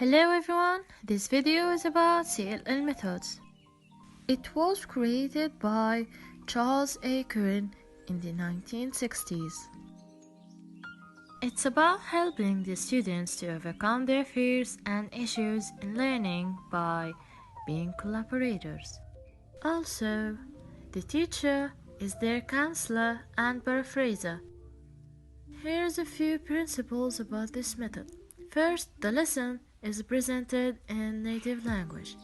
Hello everyone, this video is about CLL methods. It was created by Charles A. Curran in the 1960s. It's about helping the students to overcome their fears and issues in learning by being collaborators. Also, the teacher is their counselor and paraphraser. Here's a few principles about this method. First, the lesson is presented in native language.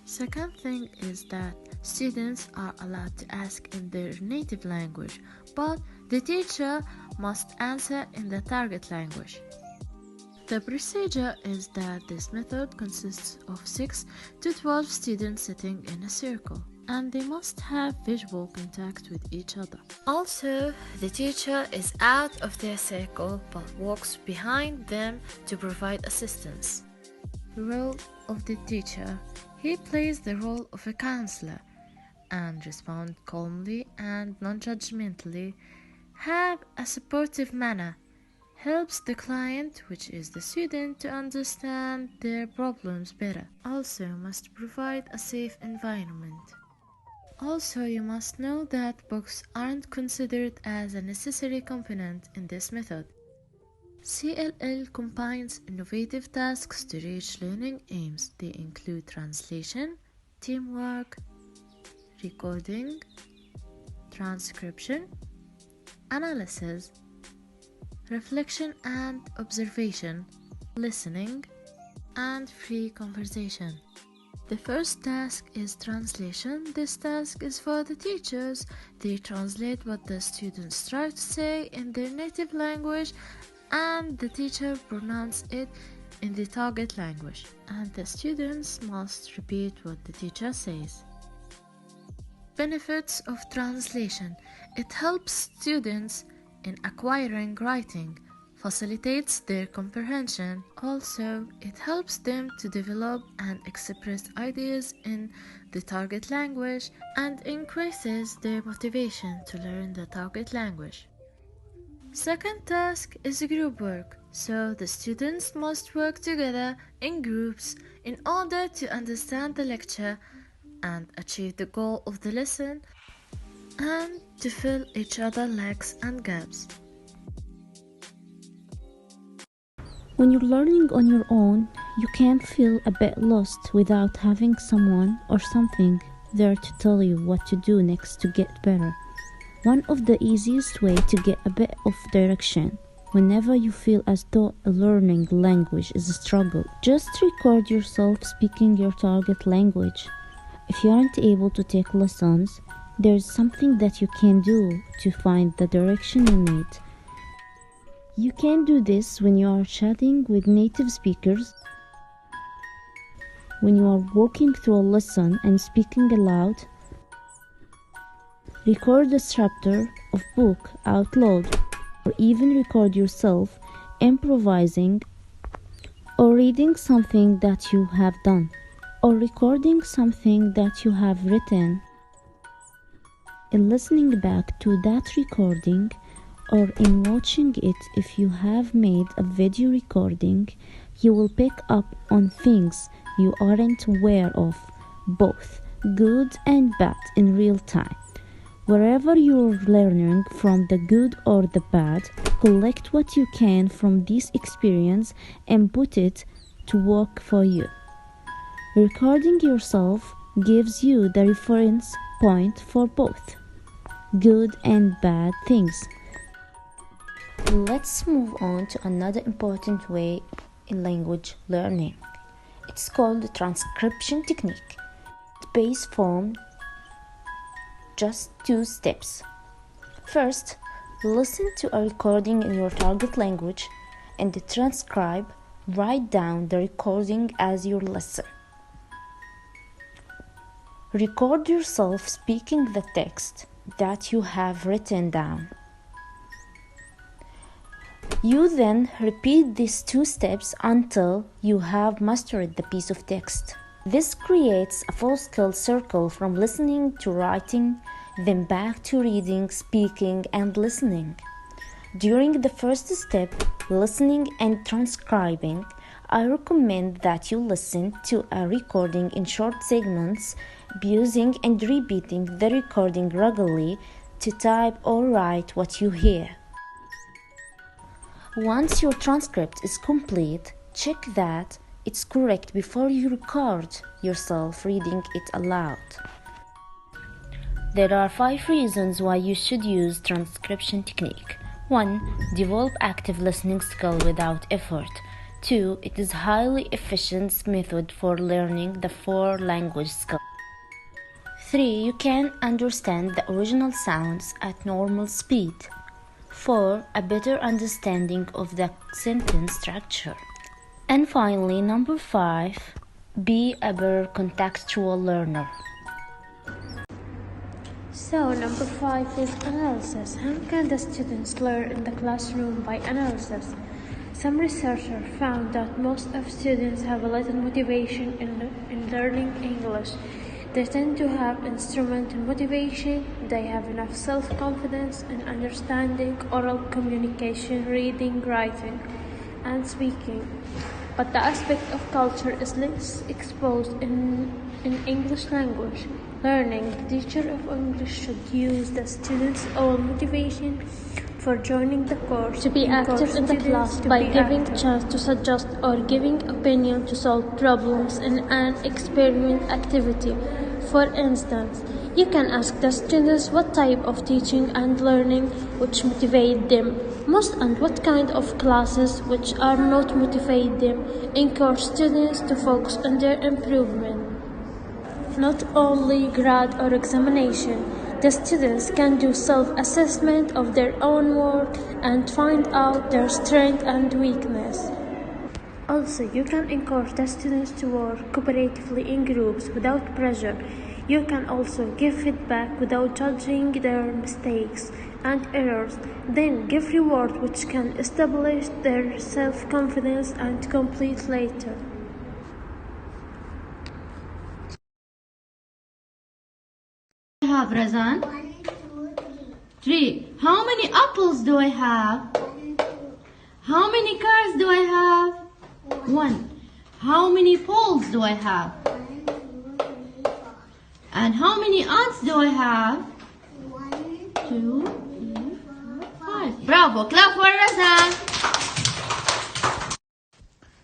Second thing is that students are allowed to ask in their native language, but the teacher must answer in the target language. The procedure is that this method consists of 6 to 12 students sitting in a circle, and they must have visual contact with each other. Also, the teacher is out of their circle but walks behind them to provide assistance. Role of the teacher: he plays the role of a counselor and responds calmly and non-judgmentally, have a supportive manner, helps the client, which is the student, to understand their problems better. Also must provide a safe environment. Also, you must know that books aren't considered as a necessary component in this method. CLL combines innovative tasks to reach learning aims. They include translation, teamwork, recording, transcription, analysis, reflection and observation, listening, and free conversation. The first task is translation. This task is for the teachers. They translate what the students try to say in their native language, and the teacher pronounces it in the target language, and the students must repeat what the teacher says. Benefits of translation: it helps students in acquiring writing, facilitates their comprehension. Also, it helps them to develop and express ideas in the target language and increases their motivation to learn the target language. Second task is group work. So the students must work together in groups in order to understand the lecture and achieve the goal of the lesson and to fill each other's lacks and gaps. When you're learning on your own, you can feel a bit lost without having someone or something there to tell you what to do next to get better. One of the easiest ways to get a bit of direction whenever you feel as though learning language is a struggle, just record yourself speaking your target language. If you aren't able to take lessons, there's something that you can do to find the direction you need. You can do this when you are chatting with native speakers, when you are walking through a lesson and speaking aloud. Record a chapter of book out loud, or even record yourself improvising or reading something that you have done, or recording something that you have written. In listening back to that recording, or in watching it if you have made a video recording, you will pick up on things you aren't aware of, both good and bad, in real time. Wherever you're learning from the good or the bad, collect what you can from this experience and put it to work for you. Recording yourself gives you the reference point for both good and bad things. Let's move on to another important way in language learning. It's called the transcription technique. It's based from just 2 steps. First, listen to a recording in your target language and transcribe. Write down the recording as you listen. Record yourself speaking the text that you have written down. You then repeat these 2 steps until you have mastered the piece of text. This creates a full-scale circle from listening to writing, then back to reading, speaking, and listening. During the first step, listening and transcribing, I recommend that you listen to a recording in short segments, pausing and repeating the recording regularly to type or write what you hear. Once your transcript is complete, check that it's correct before you record yourself reading it aloud. There are 5 reasons why you should use transcription technique. 1. Develop active listening skill without effort. 2. It is highly efficient method for learning the 4 language skills. 3. You can understand the original sounds at normal speed. 4. A better understanding of the sentence structure. And finally, number 5. Be a better contextual learner. So, number 5 is analysis. How can the students learn in the classroom by analysis? Some researchers found that most of students have a little motivation in learning English. They tend to have instrumental motivation. They have enough self-confidence in understanding oral communication, reading, writing, and speaking. But the aspect of culture is less exposed in English language learning. The teacher of English should use the students' own motivation for joining the course to be active in the class by giving chance to suggest or giving opinion to solve problems in an experiment activity. For instance, you can ask the students what type of teaching and learning which motivate them most and what kind of classes which are not motivate them. Encourage students to focus on their improvement, not only grade or examination. The students can do self-assessment of their own work and find out their strength and weakness. Also, you can encourage the students to work cooperatively in groups without pressure. You can also give feedback without judging their mistakes and errors. Then give reward which can establish their self-confidence and complete later. I have Razan? 3. How many apples do I have? How many cars do I have? 1. How many poles do I have? And how many ants do I have? 2, 3, 4, 5. Bravo! Clap for Razan!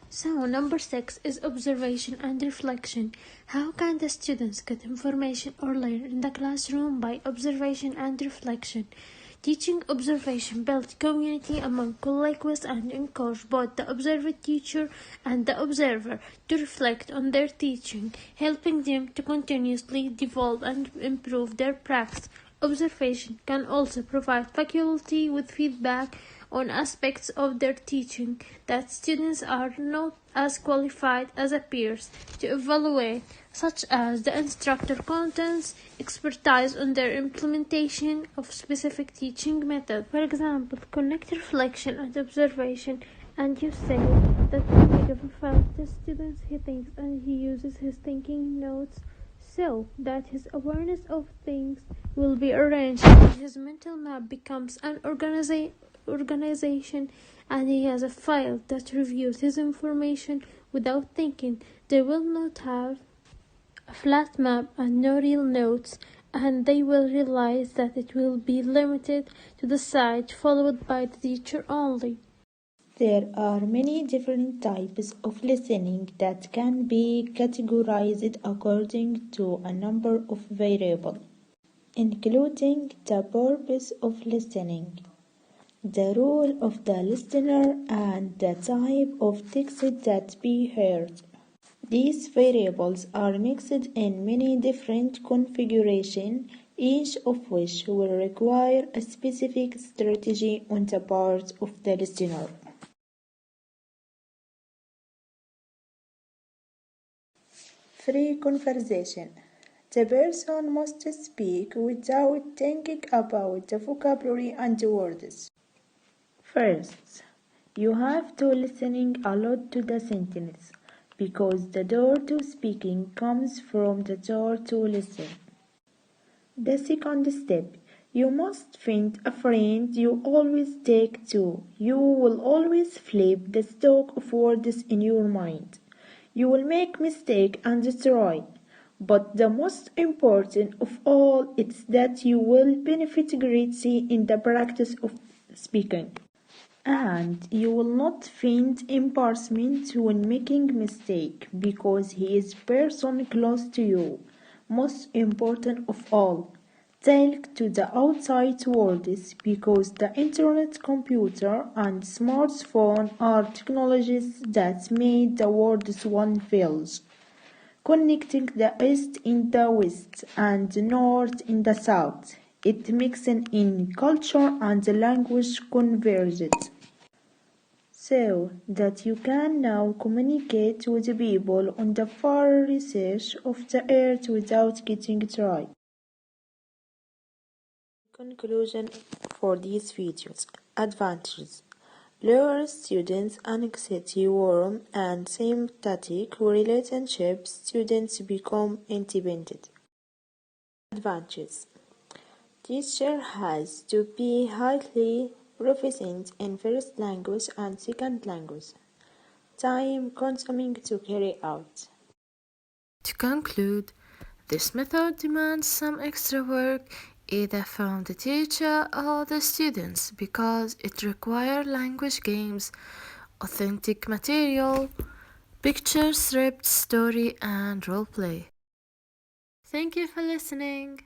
So, number 6 is observation and reflection. How can the students get information or learn in the classroom? By observation and reflection. Teaching observation builds community among colleagues and encourages both the observed teacher and the observer to reflect on their teaching, helping them to continuously develop and improve their practice. Observation can also provide faculty with feedback on aspects of their teaching that students are not as qualified as peers to evaluate, such as the instructor contents, expertise on their implementation of specific teaching method. For example, connect reflection and observation, and you say that when you give a file to students, he thinks and he uses his thinking notes so that his awareness of things will be arranged and his mental map becomes an organization, and he has a file that reviews his information without thinking. They will not have a flat map and no real notes, and they will realize that it will be limited to the site followed by the teacher only. There are many different types of listening that can be categorized according to a number of variables, including the purpose of listening, the role of the listener, and the type of text that be heard. These variables are mixed in many different configurations, each of which will require a specific strategy on the part of the listener. Free conversation. The person must speak without thinking about the vocabulary and the words. First, you have to listen a lot to the sentence, because the door to speaking comes from the door to listen. The second step, You must find a friend you always take to. You will always flip the stock of words in your mind. You will make mistake and try. But the most important of all is that you will benefit greatly in the practice of speaking. And you will not find embarrassment when making mistake because he is person close to you. Most important of all, talk to the outside world because the internet, computer and smartphone are technologies that made the world one village, connecting the east in the west and the north in the south. It mixing in culture and language converged so that you can now communicate with people on the far reaches of the earth without getting dry. Conclusion for these videos. Advantages. Lower students' anxiety, warm and sympathetic relationships. Students become independent. Advantages. Teacher has to be highly proficient in first language and second language. Time consuming to carry out. To conclude, this method demands some extra work either from the teacher or the students because it requires language games, authentic material, picture, script, story, and role play. Thank you for listening.